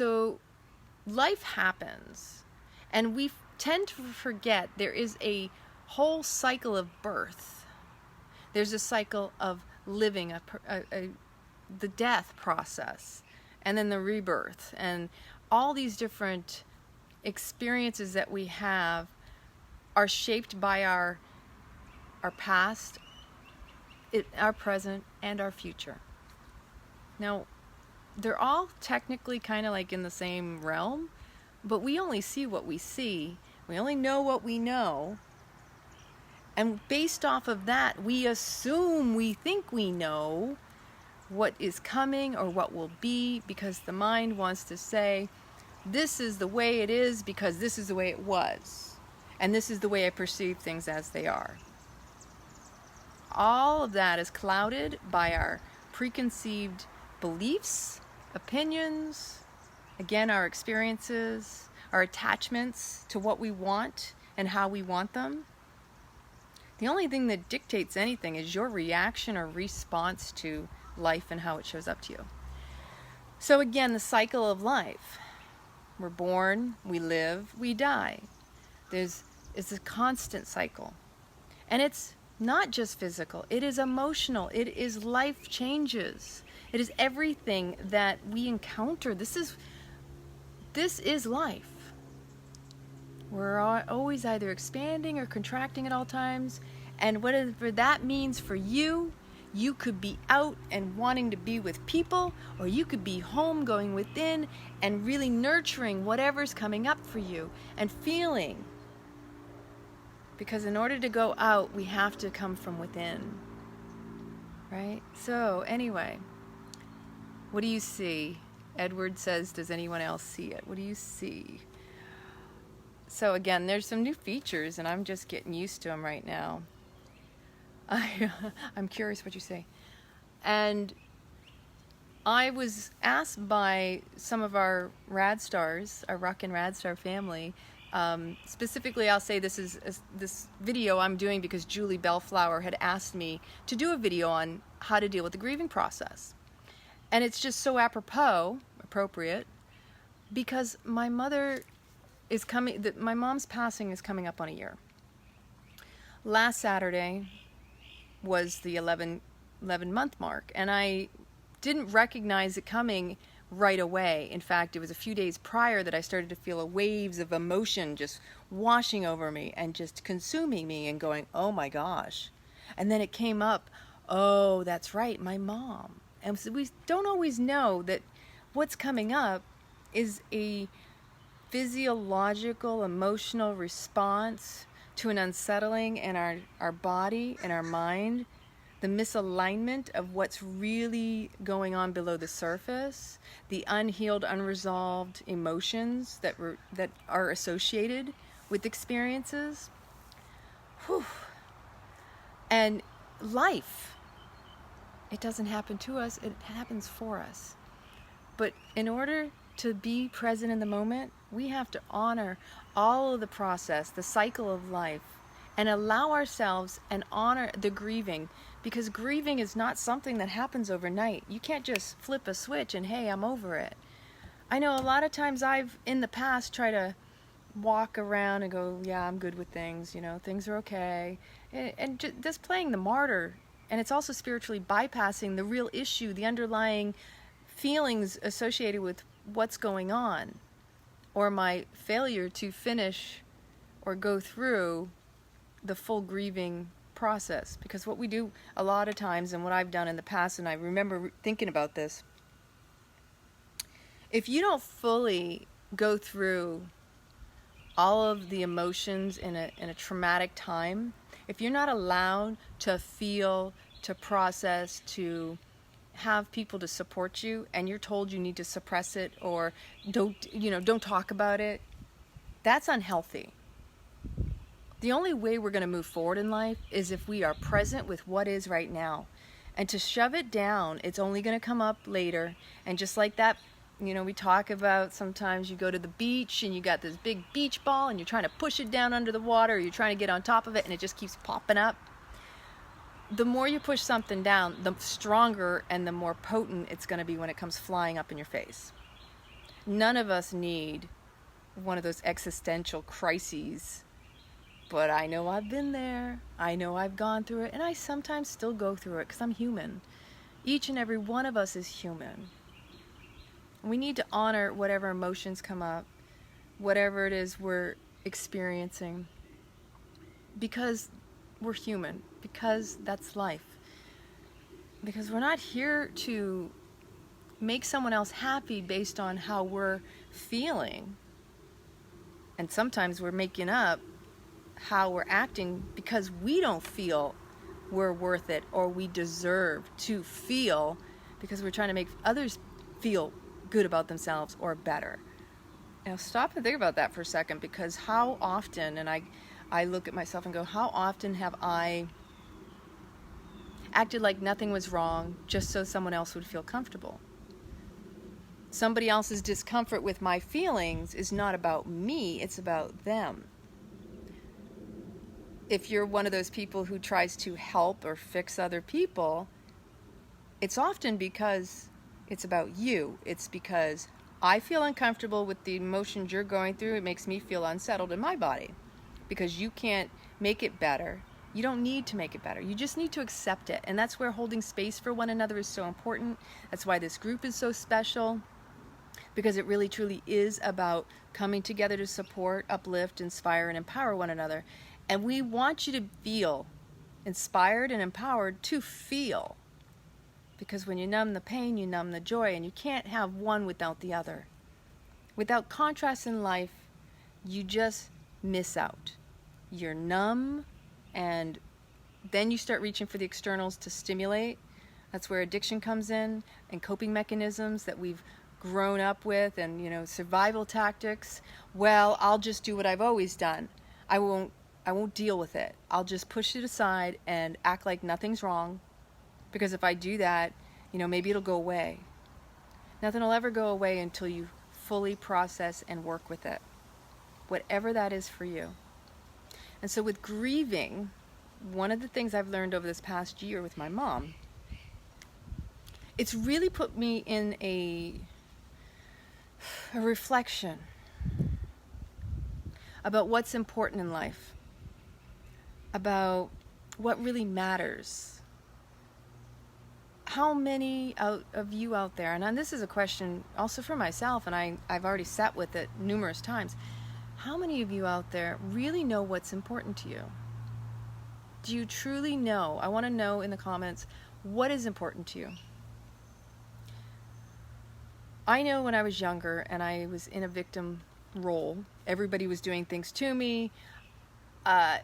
So life happens, and we tend to forget there is a whole cycle of birth. There's a cycle of living, the death process, and then the rebirth, and all these different experiences that we have are shaped by our past, our present, and our future. Now, they're all technically kind of like in the same realm, but we only see what we see. We only know what we know. And based off of that, we assume we think we know what is coming or what will be, because the mind wants to say, this is the way it is because this is the way it was. And this is the way I perceive things as they are. All of that is clouded by our preconceived beliefs, opinions, again, our experiences, our attachments to what we want and how we want them. The only thing that dictates anything is your reaction or response to life and how it shows up to you. So again, the cycle of life. We're born, we live, we die. It's a constant cycle. And it's not just physical, it is emotional, it is life changes. It is everything that we encounter. This is life. We're always either expanding or contracting at all times. And whatever that means for you, you could be out and wanting to be with people, or you could be home going within and really nurturing whatever's coming up for you and feeling. Because in order to go out, we have to come from within. Right? So anyway, what do you see? Edward says, does anyone else see it? What do you see? So again, there's some new features, and I'm just getting used to them right now. I'm curious what you say. And I was asked by some of our rad stars, our rock and rad star family, specifically I'll say this video I'm doing because Julie Bellflower had asked me to do a video on how to deal with the grieving process. And it's just so appropriate, because my mother is coming, my mom's passing is coming up on a year. Last Saturday was the 11-month mark, and I didn't recognize it coming right away. In fact, it was a few days prior that I started to feel waves of emotion just washing over me and just consuming me and going, oh my gosh. And then it came up, oh, that's right, my mom. And so we don't always know that what's coming up is a physiological, emotional response to an unsettling in our body and our mind, the misalignment of what's really going on below the surface, the unhealed, unresolved emotions that are associated with experiences. Whew. And life, it doesn't happen to us, it happens for us. But in order to be present in the moment, we have to honor all of the process, the cycle of life, and allow ourselves and honor the grieving, because grieving is not something that happens overnight. You can't just flip a switch and, hey, I'm over it. I know a lot of times I've, in the past, tried to walk around and go, yeah, I'm good with things, things are okay. And just playing the martyr. And it's also spiritually bypassing the real issue, the underlying feelings associated with what's going on, or my failure to finish or go through the full grieving process. Because what we do a lot of times, and what I've done in the past, and I remember thinking about this, if you don't fully go through all of the emotions in a traumatic time, if you're not allowed to feel, to process, to have people to support you, and you're told you need to suppress it or don't talk about it, that's unhealthy. The only way we're going to move forward in life is if we are present with what is right now. And to shove it down, it's only going to come up later. And just like that, we talk about sometimes you go to the beach and you got this big beach ball and you're trying to push it down under the water, or you're trying to get on top of it and it just keeps popping up. The more you push something down, the stronger and the more potent it's going to be when it comes flying up in your face. None of us need one of those existential crises, but I know I've been there. I know I've gone through it, and I sometimes still go through it because I'm human. Each and every one of us is human. We need to honor whatever emotions come up, whatever it is we're experiencing, because we're human, because that's life. Because we're not here to make someone else happy based on how we're feeling. And sometimes we're making up how we're acting because we don't feel we're worth it or we deserve to feel, because we're trying to make others feel good about themselves or better. Now stop and think about that for a second, because how often, and I look at myself and go, how often have I acted like nothing was wrong just so someone else would feel comfortable? Somebody else's discomfort with my feelings is not about me, it's about them. If you're one of those people who tries to help or fix other people, it's often because it's about you. It's because I feel uncomfortable with the emotions you're going through. It makes me feel unsettled in my body because you can't make it better. You don't need to make it better. You just need to accept it. And that's where holding space for one another is so important. That's why this group is so special, because it really truly is about coming together to support, uplift, inspire, and empower one another. And we want you to feel inspired and empowered to feel. Because when you numb the pain, you numb the joy, and you can't have one without the other. Without contrast in life, you just miss out. You're numb, and then you start reaching for the externals to stimulate. That's where addiction comes in, and coping mechanisms that we've grown up with, and survival tactics. Well, I'll just do what I've always done. I won't deal with it. I'll just push it aside and act like nothing's wrong, because if I do that, maybe it'll go away. Nothing will ever go away until you fully process and work with it, whatever that is for you. And so with grieving, one of the things I've learned over this past year with my mom, it's really put me in a reflection about what's important in life, about what really matters. How many of you out there, and this is a question also for myself, and I've already sat with it numerous times, how many of you out there really know what's important to you? Do you truly know? I want to know in the comments, what is important to you? I know when I was younger and I was in a victim role, everybody was doing things to me. I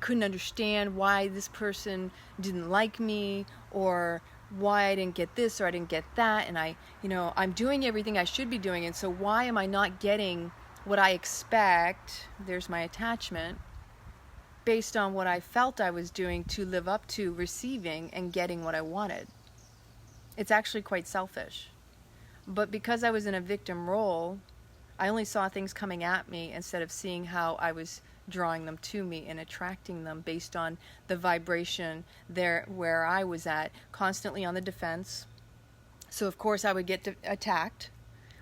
couldn't understand why this person didn't like me, or why I didn't get this or I didn't get that, and I'm doing everything I should be doing, and so why am I not getting what I expect? There's my attachment, based on what I felt I was doing to live up to receiving and getting what I wanted. It's actually quite selfish. But because I was in a victim role, I only saw things coming at me instead of seeing how I was drawing them to me and attracting them based on the vibration there where I was at, constantly on the defense. So of course I would get attacked.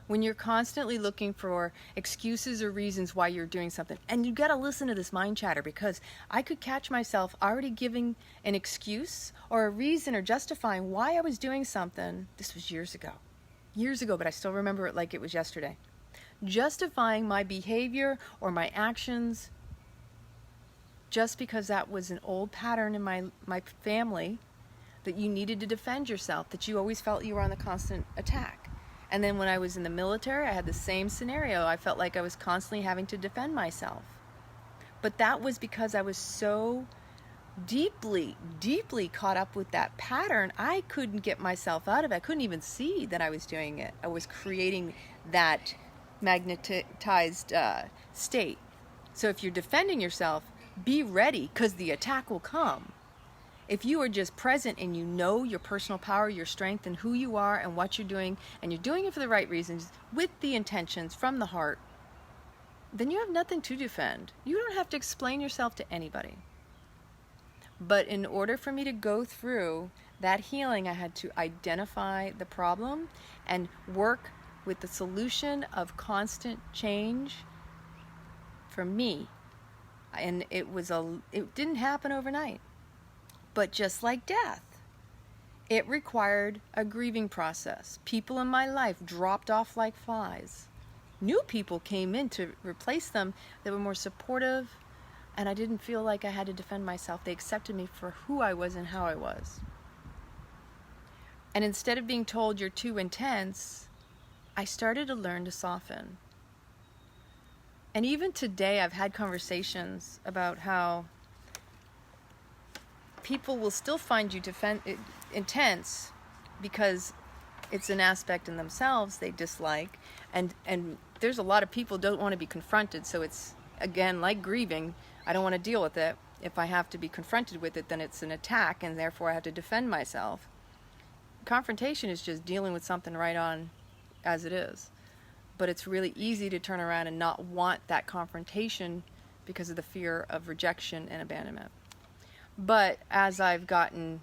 When you're constantly looking for excuses or reasons why you're doing something, and you got to listen to this mind chatter, because I could catch myself already giving an excuse or a reason or justifying why I was doing something. This was years ago, but I still remember it like it was yesterday. Justifying my behavior or my actions just because that was an old pattern in my family, that you needed to defend yourself, that you always felt you were on the constant attack. And then when I was in the military, I had the same scenario. I felt like I was constantly having to defend myself. But that was because I was so deeply, deeply caught up with that pattern, I couldn't get myself out of it. I couldn't even see that I was doing it. I was creating that magnetized state. So if you're defending yourself, be ready, because the attack will come. If you are just present and you know your personal power, your strength, and who you are and what you're doing, and you're doing it for the right reasons, with the intentions from the heart, then you have nothing to defend. You don't have to explain yourself to anybody. But in order for me to go through that healing, I had to identify the problem and work with the solution of constant change for me. And it didn't happen overnight. But just like death, it required a grieving process. People in my life dropped off like flies. New people came in to replace them that were more supportive, and I didn't feel like I had to defend myself. They accepted me for who I was and how I was. And instead of being told you're too intense, I started to learn to soften. And even today, I've had conversations about how people will still find you intense because it's an aspect in themselves they dislike. And there's a lot of people don't want to be confronted. So it's, again, like grieving. I don't want to deal with it. If I have to be confronted with it, then it's an attack, and therefore I have to defend myself. Confrontation is just dealing with something right on as it is. But it's really easy to turn around and not want that confrontation because of the fear of rejection and abandonment. But as I've gotten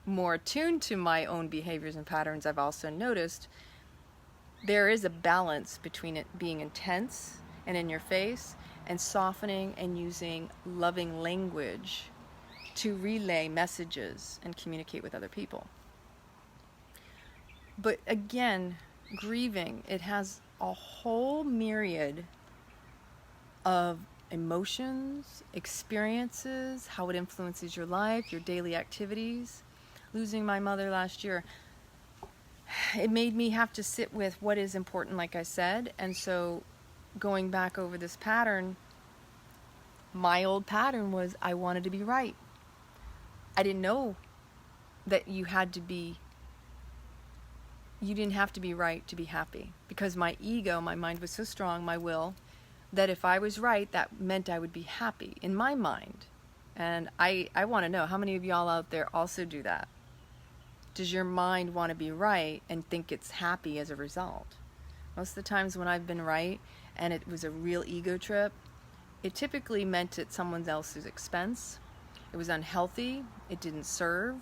more attuned to my own behaviors and patterns, I've also noticed there is a balance between it being intense and in your face and softening and using loving language to relay messages and communicate with other people. But again, grieving, it has a whole myriad of emotions, experiences, how it influences your life, your daily activities. Losing my mother last year, it made me have to sit with what is important, like I said. And so going back over this pattern, my old pattern was I wanted to be right. I didn't know that you didn't have to be right to be happy, because my ego, my mind was so strong, my will, that if I was right, that meant I would be happy in my mind. And I want to know, how many of y'all out there also do that? Does your mind want to be right and think it's happy as a result? Most of the times when I've been right and it was a real ego trip, it typically meant at someone else's expense. It was unhealthy. It didn't serve.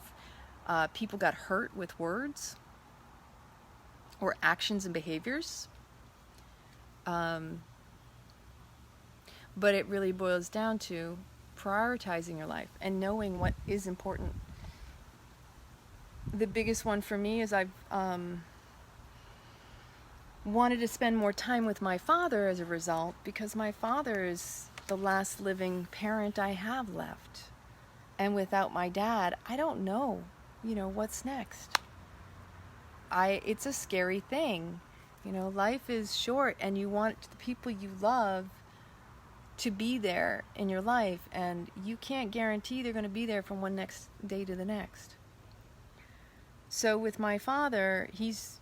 People got hurt with words or actions and behaviors. But it really boils down to prioritizing your life and knowing what is important. The biggest one for me is I've wanted to spend more time with my father as a result, because my father is the last living parent I have left. And without my dad, I don't know, what's next. It's a scary thing. Life is short, and you want the people you love to be there in your life, and you can't guarantee they're going to be there from one next day to the next. So with my father, he's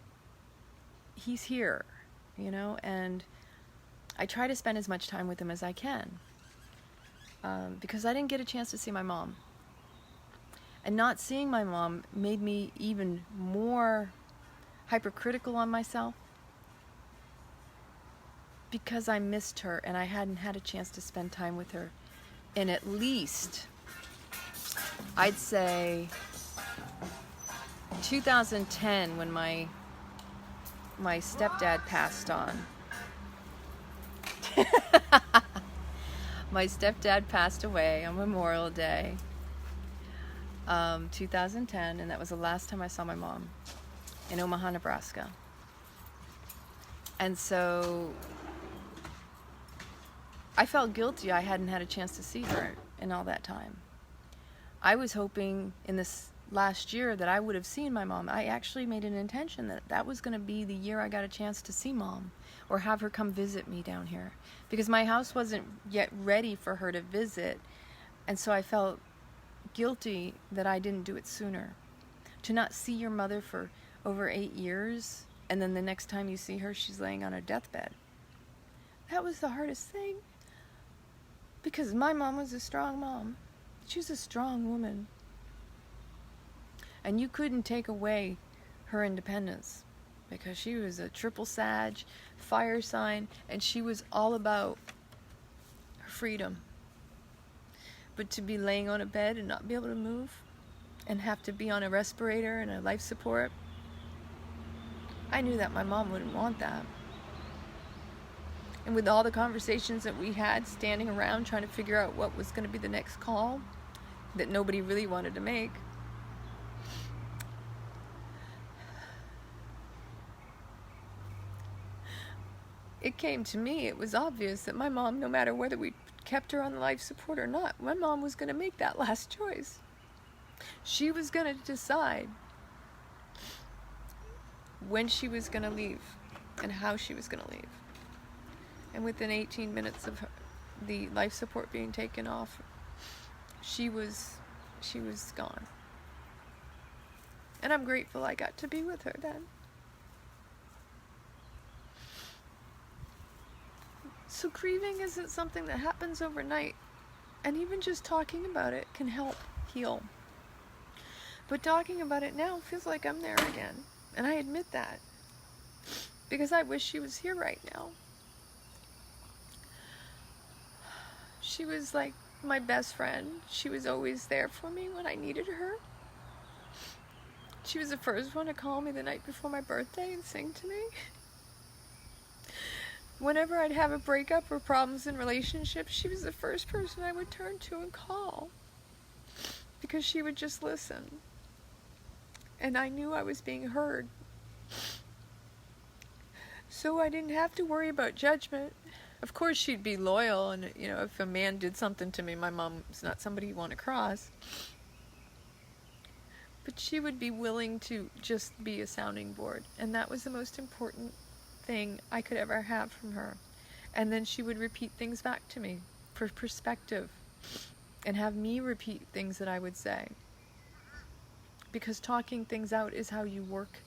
here, and I try to spend as much time with him as I can, because I didn't get a chance to see my mom. And not seeing my mom made me even more hypercritical on myself, because I missed her and I hadn't had a chance to spend time with her in at least, I'd say, 2010, when my stepdad passed on. My stepdad passed away on Memorial Day, 2010, and that was the last time I saw my mom in Omaha, Nebraska. And so I felt guilty I hadn't had a chance to see her in all that time. I was hoping in this last year that I would have seen my mom. I actually made an intention that was going to be the year I got a chance to see mom, or have her come visit me down here, because my house wasn't yet ready for her to visit. And so I felt guilty that I didn't do it sooner. To not see your mother for over 8 years, and then the next time you see her, she's laying on her deathbed. That was the hardest thing, because my mom was a strong mom. She was a strong woman. And you couldn't take away her independence, because she was a triple Sag, fire sign, and she was all about her freedom. But to be laying on a bed and not be able to move, and have to be on a respirator and a life support, I knew that my mom wouldn't want that. And with all the conversations that we had standing around trying to figure out what was going to be the next call that nobody really wanted to make, it came to me, it was obvious that my mom, no matter whether we kept her on life support or not, my mom was going to make that last choice. She was going to decide when she was going to leave and how she was going to leave. And within 18 minutes of the life support being taken off, she was gone. And I'm grateful I got to be with her then. So grieving isn't something that happens overnight, and even just talking about it can help heal. But talking about it now feels like I'm there again, and I admit that, because I wish she was here right now. She was like my best friend. She was always there for me when I needed her. She was the first one to call me the night before my birthday and sing to me. Whenever I'd have a breakup or problems in relationships, she was the first person I would turn to and call, because she would just listen. And I knew I was being heard. So I didn't have to worry about judgment. Of course she'd be loyal, and if a man did something to me, my mom's not somebody you want to cross. But she would be willing to just be a sounding board, and that was the most important thing I could ever have from her. And then she would repeat things back to me for perspective, and have me repeat things that I would say. Because talking things out is how you work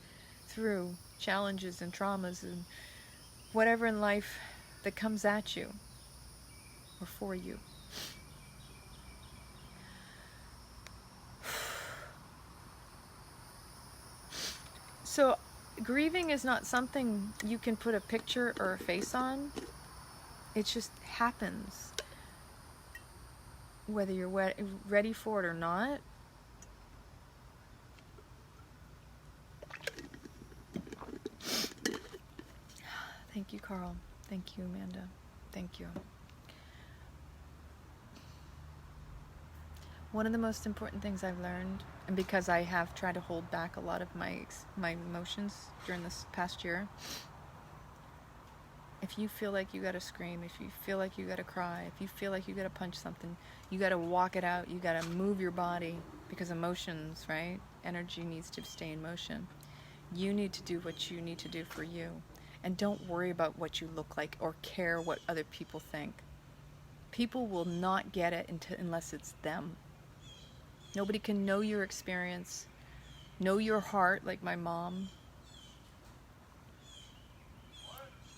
through challenges and traumas and whatever in life that comes at you or for you. So grieving is not something you can put a picture or a face on. It just happens. Whether you're ready for it or not. Thank you, Carl. Thank you, Amanda. Thank you. One of the most important things I've learned, and because I have tried to hold back a lot of my emotions during this past year, if you feel like you gotta scream, if you feel like you gotta cry, if you feel like you gotta punch something, you gotta walk it out, you gotta move your body, because emotions, right? Energy needs to stay in motion. You need to do what you need to do for you. And don't worry about what you look like or care what other people think. People will not get it unless it's them. Nobody can know your experience, know your heart like my mom.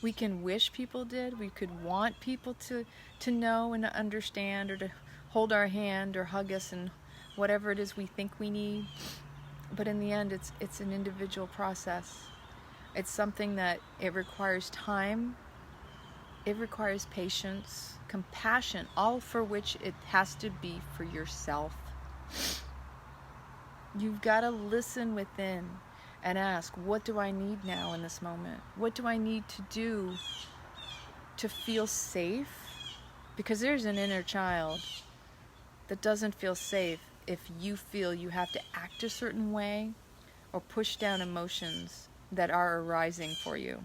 We can wish people did. We could want people to know and to understand, or to hold our hand or hug us and whatever it is we think we need. But in the end, it's an individual process. It's something that it requires time, it requires patience, compassion, all for which it has to be for yourself. You've got to listen within and ask, what do I need now in this moment? What do I need to do to feel safe? Because there's an inner child that doesn't feel safe if you feel you have to act a certain way or push down emotions that are arising for you.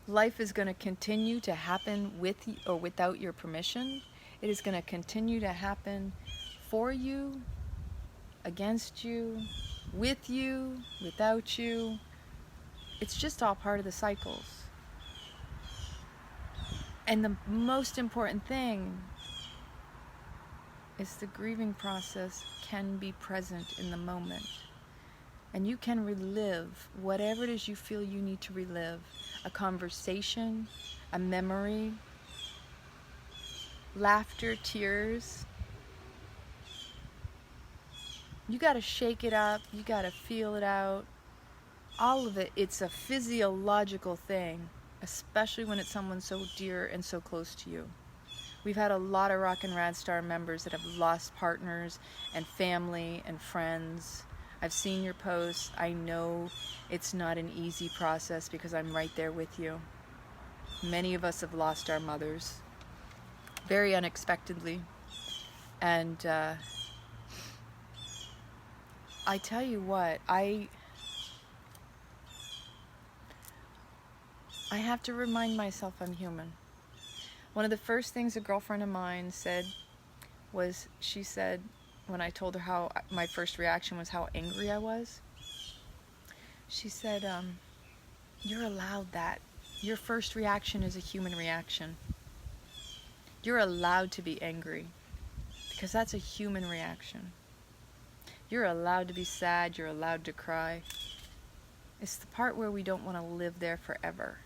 Life is going to continue to happen with or without your permission. It is going to continue to happen for you, against you, with you, without you. It's just all part of the cycles. And the most important thing is the grieving process can be present in the moment. And you can relive whatever it is you feel you need to relive. A conversation, a memory, laughter, tears. You got to shake it up. You got to feel it out. All of it. It's a physiological thing, especially when it's someone so dear and so close to you. We've had a lot of Rock and Rad Star members that have lost partners and family and friends I've seen your posts. I know it's not an easy process because I'm right there with you. Many of us have lost our mothers very unexpectedly. And I tell you what, I have to remind myself I'm human. One of the first things a girlfriend of mine said was, she said, when I told her how my first reaction was how angry I was, she said, you're allowed that. Your first reaction is a human reaction. You're allowed to be angry because that's a human reaction. You're allowed to be sad. You're allowed to cry. It's the part where we don't want to live there forever.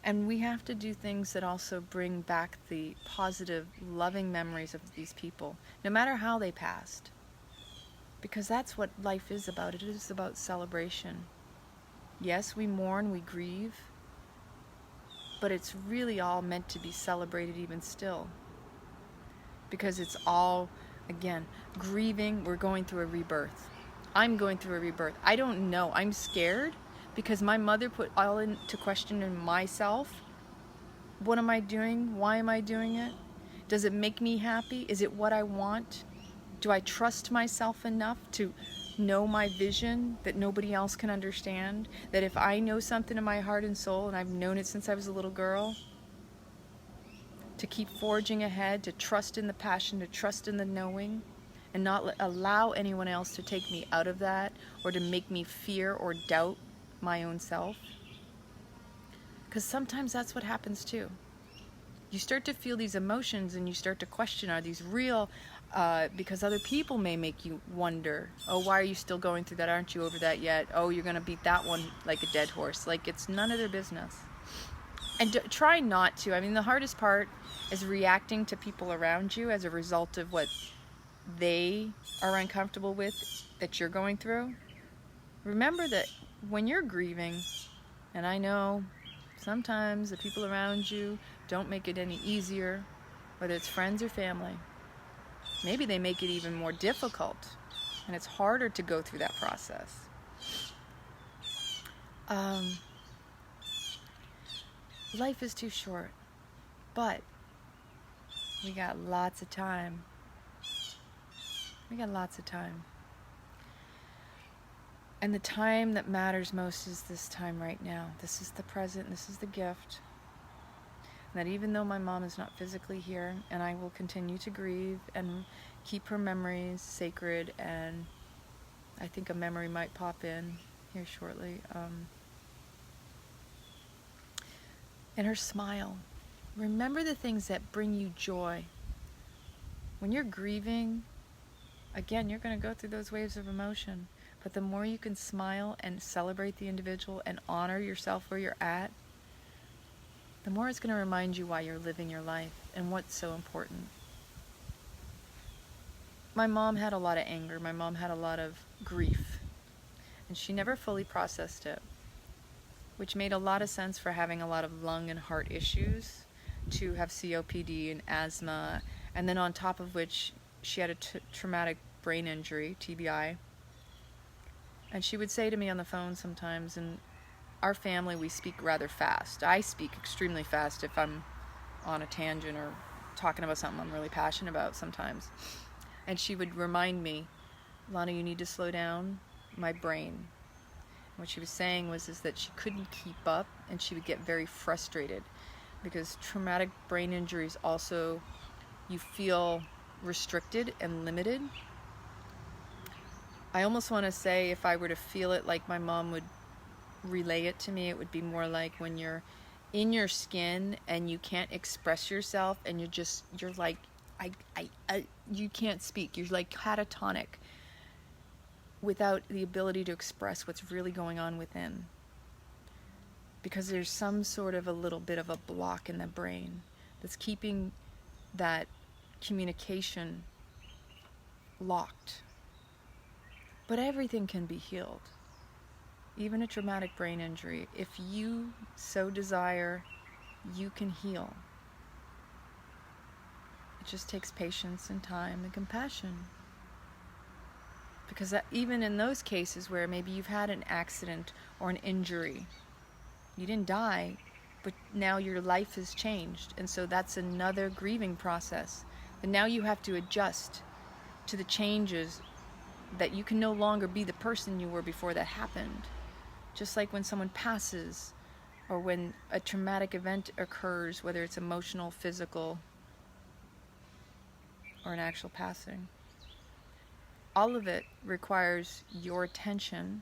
And we have to do things that also bring back the positive, loving memories of these people, no matter how they passed. Because that's what life is about. It is about celebration. Yes, we mourn, we grieve, but it's really all meant to be celebrated even still. Because it's all, again, grieving. We're going through a rebirth. I'm going through a rebirth. I don't know. I'm scared because my mother put all into question in myself. What am I doing? Why am I doing it? Does it make me happy? Is it what I want? Do I trust myself enough to know my vision that nobody else can understand? That if I know something in my heart and soul, and I've known it since I was a little girl, to keep forging ahead, to trust in the passion, to trust in the knowing, and not allow anyone else to take me out of that or to make me fear or doubt my own self. Because sometimes that's what happens too. You start to feel these emotions and you start to question, are these real? Because other people may make you wonder, oh, why are you still going through that? Aren't you over that yet? Oh, you're going to beat that one like a dead horse. Like, it's none of their business. And try not to. I mean, the hardest part is reacting to people around you as a result of what they are uncomfortable with that you're going through. Remember that when you're grieving, and I know sometimes the people around you don't make it any easier, whether it's friends or family. Maybe they make it even more difficult, and it's harder to go through that process. Life is too short, but we got lots of time. We got lots of time. And the time that matters most is this time right now. This is the present. This is the gift. That even though my mom is not physically here, and I will continue to grieve and keep her memories sacred, and I think a memory might pop in here shortly. And her smile. Remember the things that bring you joy. When you're grieving, again, you're going to go through those waves of emotion. But the more you can smile and celebrate the individual and honor yourself where you're at, the more it's going to remind you why you're living your life and what's so important. My mom had a lot of anger. My mom had a lot of grief. And she never fully processed it, which made a lot of sense for having a lot of lung and heart issues, to have COPD and asthma, and then on top of which she had a traumatic brain injury, TBI. And she would say to me on the phone sometimes, and our family, we speak rather fast. I speak extremely fast if I'm on a tangent or talking about something I'm really passionate about sometimes. And she would remind me, Lana, you need to slow down my brain. What she was saying was that she couldn't keep up, and she would get very frustrated because traumatic brain injuries also, you feel restricted and limited. I almost want to say, if I were to feel it like my mom would relay it to me, it would be more like when you're in your skin and you can't express yourself, and you're like, you can't speak. You're like catatonic without the ability to express what's really going on within. Because there's some sort of a little bit of a block in the brain that's keeping that communication locked. But everything can be healed. Even a traumatic brain injury. If you so desire, you can heal. It just takes patience and time and compassion. Because even in those cases where maybe you've had an accident or an injury, you didn't die, but now your life has changed. And so that's another grieving process. And now you have to adjust to the changes, that you can no longer be the person you were before that happened. Just like when someone passes, or when a traumatic event occurs, whether it's emotional, physical, or an actual passing. All of it requires your attention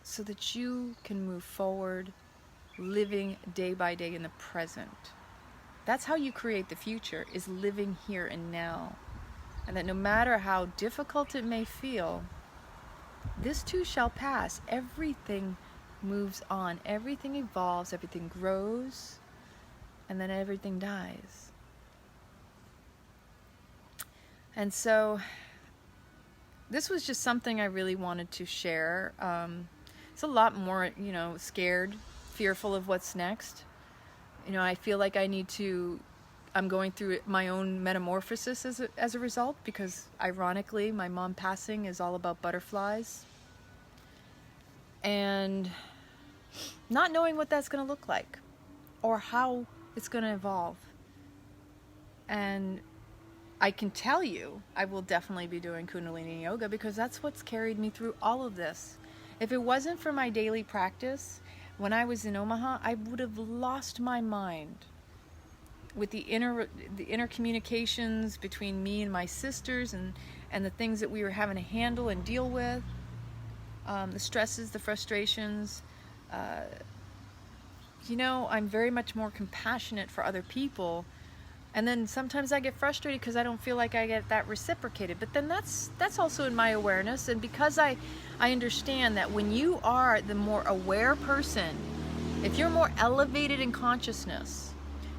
so that you can move forward, living day by day in the present. That's how you create the future, is living here and now. And that no matter how difficult it may feel, this too shall pass. Everything moves on, everything evolves, everything grows, and then everything dies. And so this was just something I really wanted to share. It's a lot more, scared, fearful of what's next. I feel like I'm going through my own metamorphosis as a result, because ironically, my mom passing is all about butterflies. And not knowing what that's going to look like or how it's going to evolve. And I can tell you, I will definitely be doing Kundalini Yoga, because that's what's carried me through all of this. If it wasn't for my daily practice, when I was in Omaha, I would have lost my mind with the inner communications between me and my sisters, and the things that we were having to handle and deal with, the stresses, the frustrations. I'm very much more compassionate for other people. And then sometimes I get frustrated because I don't feel like I get that reciprocated. But then that's also in my awareness. And because I understand that when you are the more aware person, if you're more elevated in consciousness,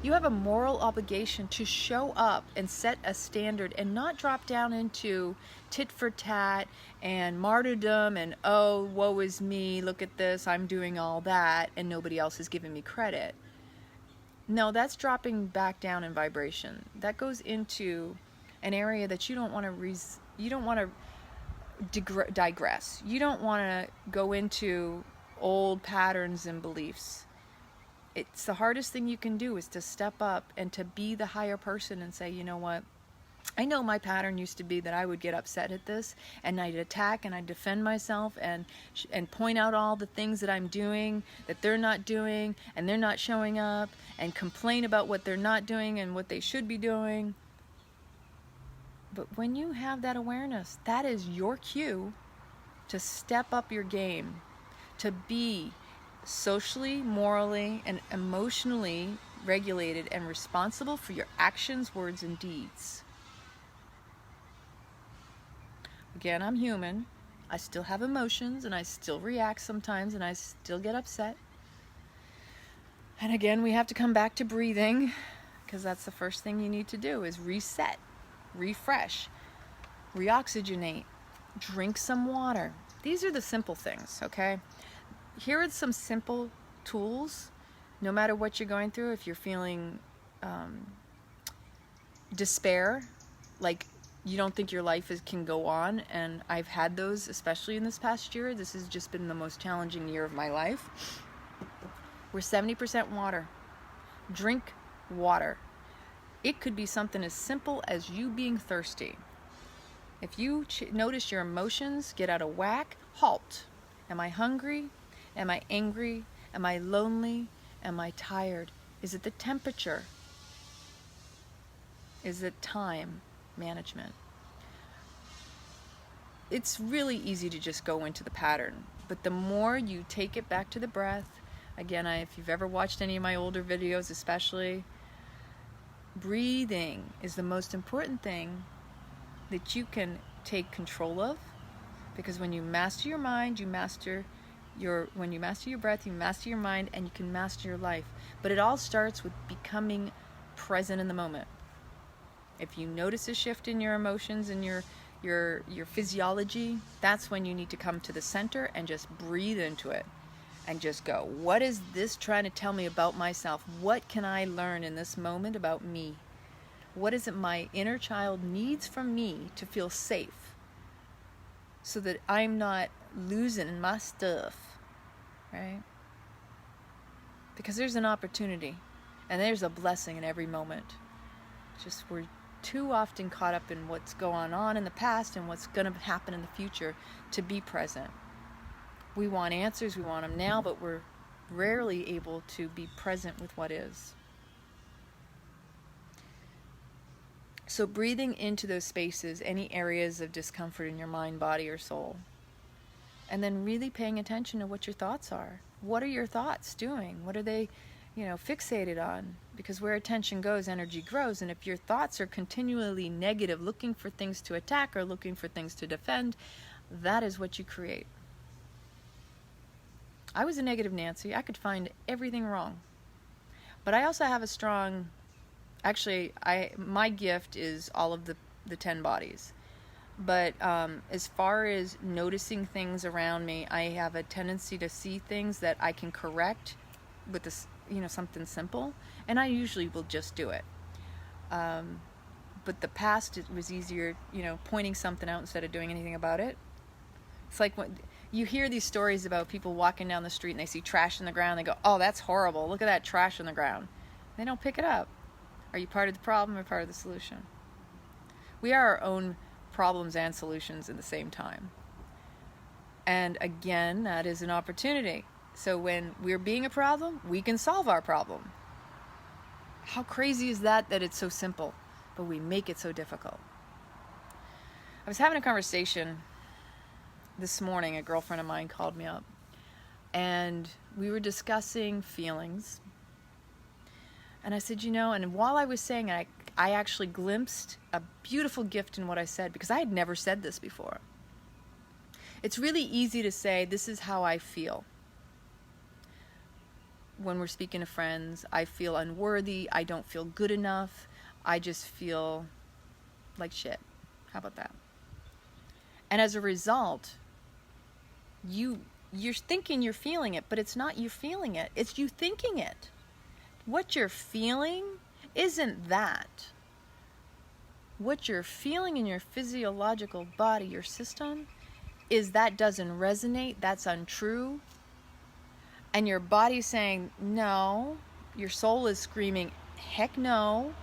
you have a moral obligation to show up and set a standard and not drop down into tit for tat and martyrdom and, oh, woe is me, look at this, I'm doing all that, and nobody else is giving me credit. No, that's dropping back down in vibration. That goes into an area that you don't want to digress. You don't want to go into old patterns and beliefs. It's the hardest thing you can do, is to step up and to be the higher person and say, you know what? I know my pattern used to be that I would get upset at this, and I'd attack and I'd defend myself and point out all the things that I'm doing that they're not doing, and they're not showing up, and complain about what they're not doing and what they should be doing. But when you have that awareness, that is your cue to step up your game, to be socially, morally, and emotionally regulated and responsible for your actions, words, and deeds. Again, I'm human. I still have emotions, and I still react sometimes, and I still get upset. And again, we have to come back to breathing, because that's the first thing you need to do, is reset, refresh, reoxygenate, drink some water. These are the simple things, okay? Here are some simple tools, no matter what you're going through. If you're feeling despair, like you don't think your life can go on, and I've had those, especially in this past year. This has just been the most challenging year of my life. We're 70% water. Drink water. It could be something as simple as you being thirsty. If you notice your emotions get out of whack, halt. Am I hungry? Am I angry? Am I lonely? Am I tired? Is it the temperature? Is it time management? It's really easy to just go into the pattern, but the more you take it back to the breath, again, if you've ever watched any of my older videos especially, breathing is the most important thing that you can take control of, because when you master your mind, when you master your breath, you master your mind, and you can master your life. But it all starts with becoming present in the moment. If you notice a shift in your emotions and your physiology, that's when you need to come to the center and just breathe into it and just go, what is this trying to tell me about myself? What can I learn in this moment about me? What is it my inner child needs from me to feel safe so that I'm not losing my stuff, right? Because there's an opportunity and there's a blessing in every moment. Just we're too often caught up in what's going on in the past and what's going to happen in the future to be present. We want answers, we want them now, but we're rarely able to be present with what is. So breathing into those spaces, any areas of discomfort in your mind, body, or soul, and then really paying attention to what your thoughts are. What are your thoughts doing? What are they, fixated on? Because where attention goes, energy grows. And if your thoughts are continually negative, looking for things to attack or looking for things to defend, that is what you create. I was a negative Nancy. I could find everything wrong. But I also have a strong, my gift is all of the 10 bodies. But as far as noticing things around me, I have a tendency to see things that I can correct with this, something simple, and I usually will just do it. But the past, it was easier, pointing something out instead of doing anything about it. It's like when you hear these stories about people walking down the street and they see trash in the ground, they go, "Oh, that's horrible. Look at that trash in the ground." They don't pick it up. Are you part of the problem or part of the solution? We are our own problems and solutions at the same time. And again, that is an opportunity. So when we're being a problem, we can solve our problem. How crazy is that it's so simple, but we make it so difficult? I was having a conversation this morning. A girlfriend of mine called me up, and we were discussing feelings. And I said, and while I was saying it, I actually glimpsed a beautiful gift in what I said, because I had never said this before. It's really easy to say, this is how I feel. When we're speaking to friends, I feel unworthy, I don't feel good enough, I just feel like shit. How about that? And as a result, you're thinking you're feeling it, but it's not you feeling it, it's you thinking it. What you're feeling isn't that. What you're feeling in your physiological body, your system, is that doesn't resonate, that's untrue. And your body's saying, no. Your soul is screaming, heck no.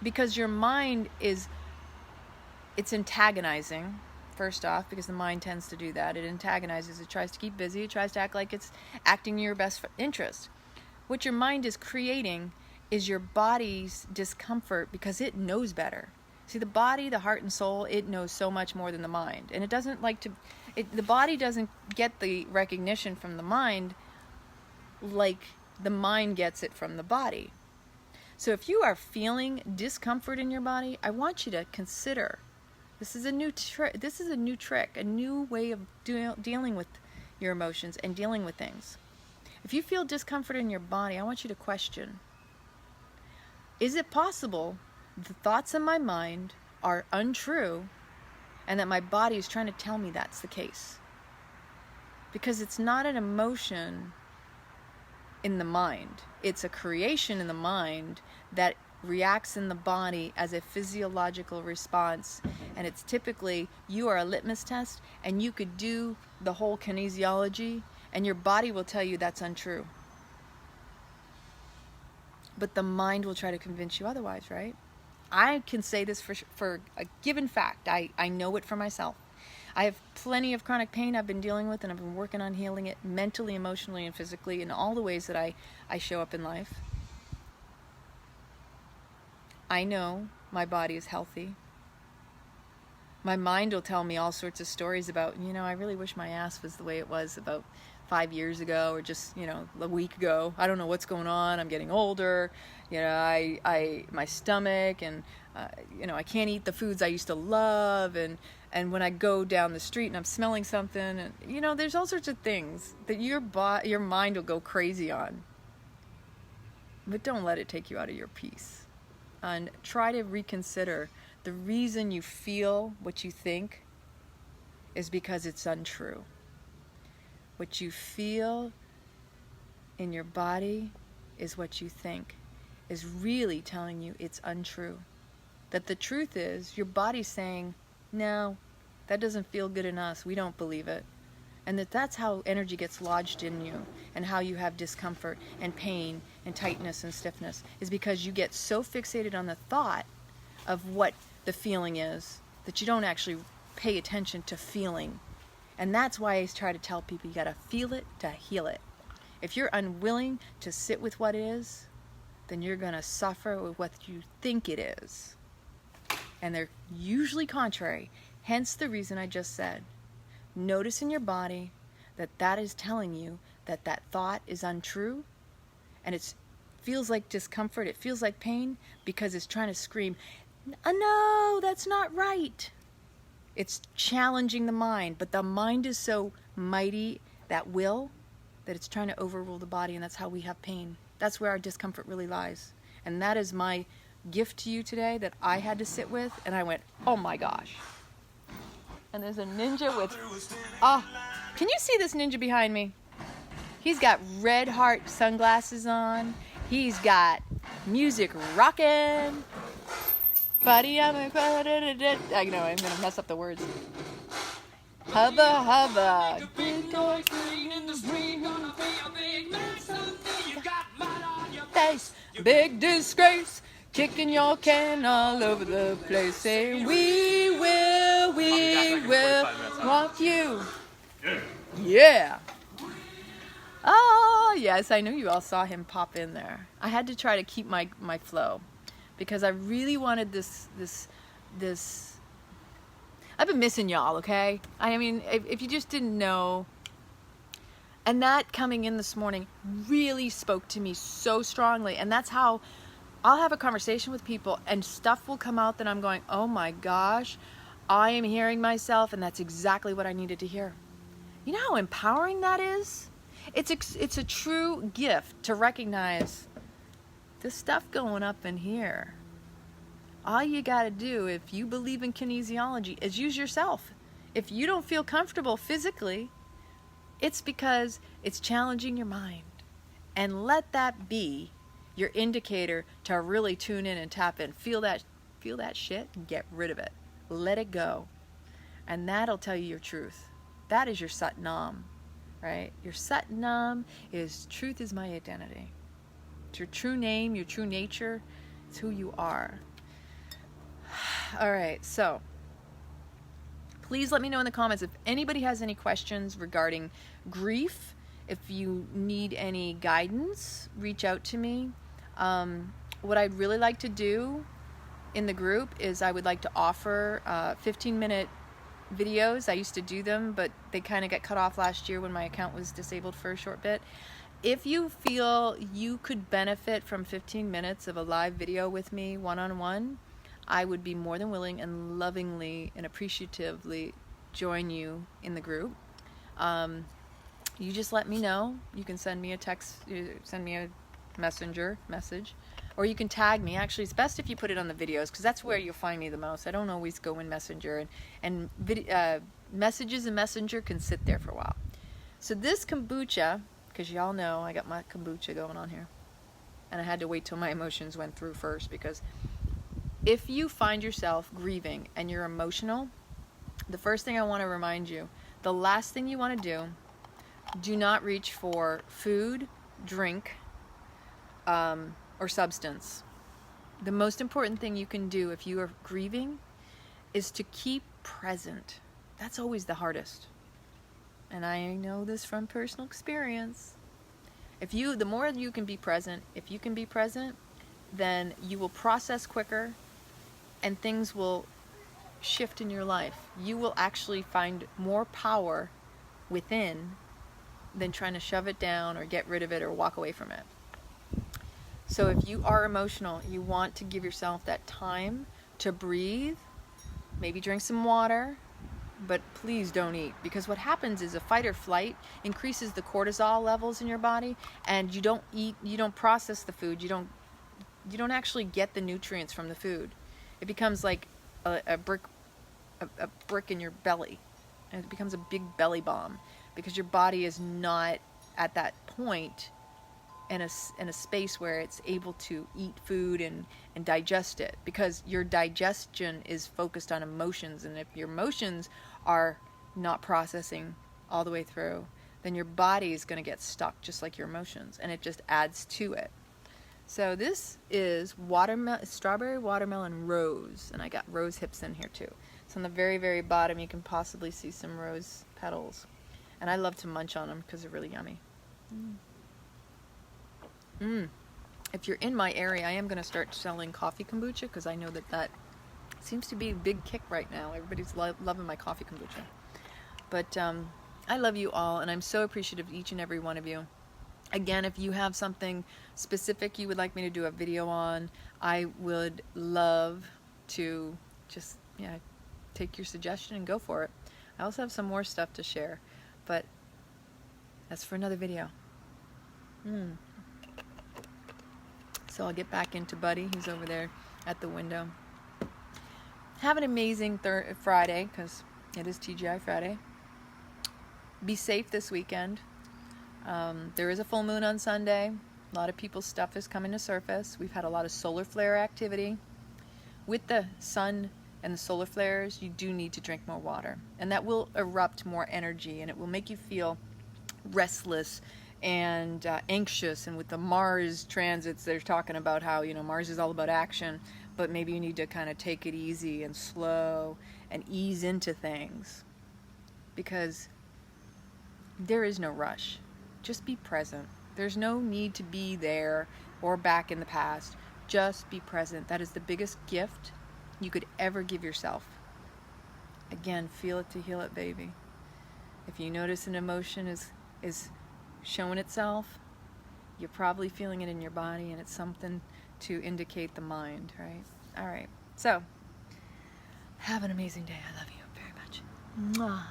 Because your mind it's antagonizing, first off, because the mind tends to do that. It antagonizes, it tries to keep busy, it tries to act like it's acting in your best interest. What your mind is creating is your body's discomfort because it knows better. See, the body, the heart and soul, it knows so much more than the mind. And it doesn't the body doesn't get the recognition from the mind like the mind gets it from the body. So if you are feeling discomfort in your body, I want you to consider, this is a new trick, a new way of dealing with your emotions and dealing with things. If you feel discomfort in your body, I want you to question, is it possible the thoughts in my mind are untrue and that my body is trying to tell me that's the case? Because it's not an emotion in the mind. It's a creation in the mind that reacts in the body as a physiological response. And it's typically, you are a litmus test and you could do the whole kinesiology and your body will tell you that's untrue. But the mind will try to convince you otherwise, right? I can say this for a given fact. I know it for myself. I have plenty of chronic pain I've been dealing with, and I've been working on healing it mentally, emotionally, and physically in all the ways that I show up in life. I know my body is healthy. My mind will tell me all sorts of stories about, I really wish my ass was the way it was about 5 years ago, or just, a week ago. I don't know what's going on. I'm getting older. My stomach, and I can't eat the foods I used to love, and when I go down the street and I'm smelling something, and there's all sorts of things that your mind will go crazy on. But don't let it take you out of your peace. And try to reconsider the reason you feel what you think is because it's untrue. What you feel in your body is what you think. is really telling you it's untrue. That the truth is your body's saying, no, that doesn't feel good in us. We don't believe it. And that's how energy gets lodged in you, and how you have discomfort and pain and tightness and stiffness, is because you get so fixated on the thought of what the feeling is that you don't actually pay attention to feeling. And that's why I try to tell people you gotta feel it to heal it. If you're unwilling to sit with what is, then you're gonna suffer with what you think it is. And they're usually contrary. Hence the reason I just said. Notice in your body that that is telling you that that thought is untrue, and it feels like discomfort, it feels like pain, because it's trying to scream, no, that's not right. It's challenging the mind, but the mind is so mighty, that will, that it's trying to overrule the body, and that's how we have pain. That's where our discomfort really lies. And that is my gift to you today that I had to sit with, and I went, oh my gosh. And there's a ninja with, can you see this ninja behind me? He's got red heart sunglasses on. He's got music rocking. Buddy, I know, I'm gonna mess up the words. Hubba hubba. Face, big disgrace, kicking your can all over the place, saying we will want you. Yeah. Oh yes, I knew you all saw him pop in there. I had to try to keep my flow, because I really wanted this. I've been missing y'all, okay? I mean, if you just didn't know. And that coming in this morning really spoke to me so strongly. And that's how I'll have a conversation with people and stuff will come out that I'm going, oh my gosh, I am hearing myself, and that's exactly what I needed to hear. You know how empowering that is? It's a true gift to recognize this stuff going up in here. All you got to do, if you believe in kinesiology, is use yourself. If you don't feel comfortable physically, it's because it's challenging your mind. And let that be your indicator to really tune in and tap in. Feel that shit and get rid of it. Let it go. And that'll tell you your truth. That is your Sat Nam, right? Your Sat Nam is truth is my identity. It's your true name, your true nature. It's who you are. All right, so please let me know in the comments if anybody has any questions regarding grief. If you need any guidance, reach out to me. What I'd really like to do in the group is I would like to offer 15-minute videos. I used to do them, but they kind of got cut off last year when my account was disabled for a short bit. If you feel you could benefit from 15 minutes of a live video with me one-on-one, I would be more than willing and lovingly and appreciatively join you in the group. You just let me know. You can send me a text, send me a message, or you can tag me. Actually, it's best if you put it on the videos, because that's where you'll find me the most. I don't always go in Messenger, and messages in Messenger can sit there for a while. So this kombucha, because y'all know I got my kombucha going on here, and I had to wait till my emotions went through first, because if you find yourself grieving and you're emotional, the first thing I want to remind you, the last thing you want to do not reach for food, drink, or substance. The most important thing you can do if you are grieving is to keep present. That's always the hardest. And I know this from personal experience. The more you can be present, if you can be present, then you will process quicker and things will shift in your life. You will actually find more power within than trying to shove it down or get rid of it or walk away from it. So if you are emotional, you want to give yourself that time to breathe, maybe drink some water, but please don't eat, because what happens is a fight or flight increases the cortisol levels in your body, and you don't eat, you don't process the food, you don't actually get the nutrients from the food. It becomes like a brick in your belly, and it becomes a big belly bomb, because your body is not at that point in a space where it's able to eat food and digest it, because your digestion is focused on emotions, and if your emotions are not processing all the way through, then your body is going to get stuck just like your emotions, and it just adds to it. So this is strawberry, watermelon, rose, and I got rose hips in here too. So on the very, very bottom you can possibly see some rose petals, and I love to munch on them because they're really yummy. If you're in my area, I am going to start selling coffee kombucha, because I know that seems to be a big kick right now. Everybody's loving my coffee kombucha. But I love you all, and I'm so appreciative of each and every one of you. Again, if you have something specific you would like me to do a video on, I would love to just take your suggestion and go for it. I also have some more stuff to share, but that's for another video. So I'll get back into Buddy. He's over there at the window. Have an amazing Friday, because it is TGI Friday. Be safe this weekend. There is a full moon on Sunday. A lot of people's stuff is coming to surface. We've had a lot of solar flare activity. With the sun and the solar flares, you do need to drink more water, and that will erupt more energy, and it will make you feel restless and anxious. And with the Mars transits, they're talking about how, Mars is all about action, but maybe you need to kind of take it easy and slow and ease into things, because there is no rush. Just be present. There's no need to be there or back in the past. Just be present. That is the biggest gift you could ever give yourself. Again, feel it to heal it, baby. If you notice an emotion is showing itself, you're probably feeling it in your body, and it's something to indicate the mind, right? All right. So, have an amazing day. I love you very much. Mwah.